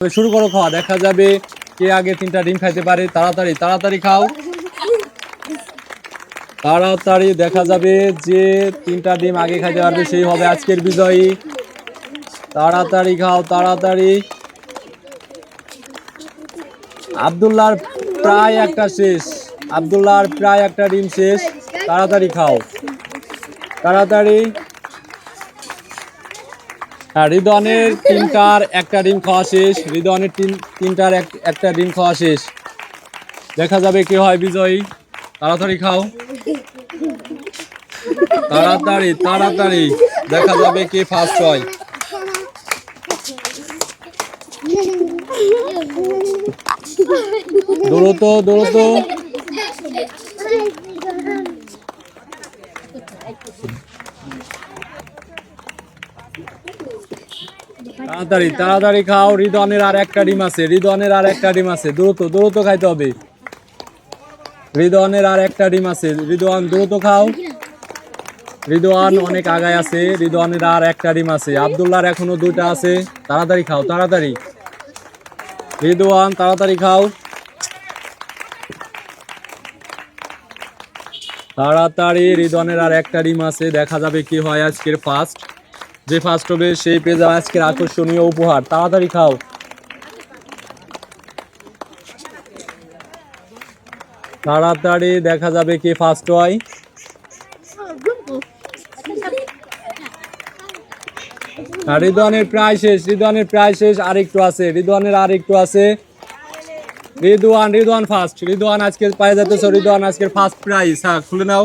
শুরু করো খাওয়া, দেখা যাবে কে আগে 3টা ডিম খাইতে পারে। তাড়াতাড়ি তাড়াতাড়ি খাও, তাড়াতাড়ি। দেখা যাবে যে 3টা ডিম আগে খাইতে পারবে সেই হবে আজকের বিজয়ী। তাড়াতাড়ি খাও, তাড়াতাড়ি। আব্দুল্লাহর প্রায় একটা শেষ, আব্দুল্লাহর প্রায় একটা ডিম শেষ। তাড়াতাড়ি খাও, তাড়াতাড়ি। রিদওয়ানের 3টার একটা ডিম খাওয়া শেষ, রিদওয়ানের 3টার একটা ডিম খাওয়া শেষ। দেখা যাবে কে হয় বিজয়ী। তাড়াতাড়ি খাও, তাড়াতাড়ি তাড়াতাড়ি। দেখা যাবে কে ফার্স্ট হয়। দ্রুত দ্রুত। তাড়াতাড়ি তাড়াতাড়ি খাও, রিদওয়ানের আর একটা ডিম আছে, রিদওয়ানের আর একটা ডিম আছে। দ্রুত দ্রুত খাইতে হবে, রিদওয়ানের আর একটা ডিম আছে। রিদওয়ান দ্রুত খাও, রিদওয়ান অনেক আগায় আছে, রিদওয়ানের আর একটা ডিম আছে। আব্দুল্লাহর এখনো 2টা আছে। তাড়াতাড়ি খাও, তাড়াতাড়ি। রিদওয়ান তাড়াতাড়ি খাও, তাড়াতাড়ি। রিদওয়ানের আর একটা ডিম আছে। দেখা যাবে কি হয় আজকের ফার্স্ট। যে ফার্স্ট হবে সেই পেয়ে যাবে আজকের আকর্ষণীয় উপহার। তাড়াতাড়ি খাও, তাড়াতাড়ি। দেখা যাবে কে ফার্স্ট হয়। রিদওয়ানের প্রায় শেষ, রিদওয়ানের প্রায় শেষ। আরেকটু আছে, রিদওয়ানের আর একটু আছে। রিদওয়ান ফার্স্ট, রিদওয়ান আজকে পায়ে যাচ্ছে। রিদওয়ান আজকের ফার্স্ট প্রাইজ। হ্যাঁ, খুলে নাও।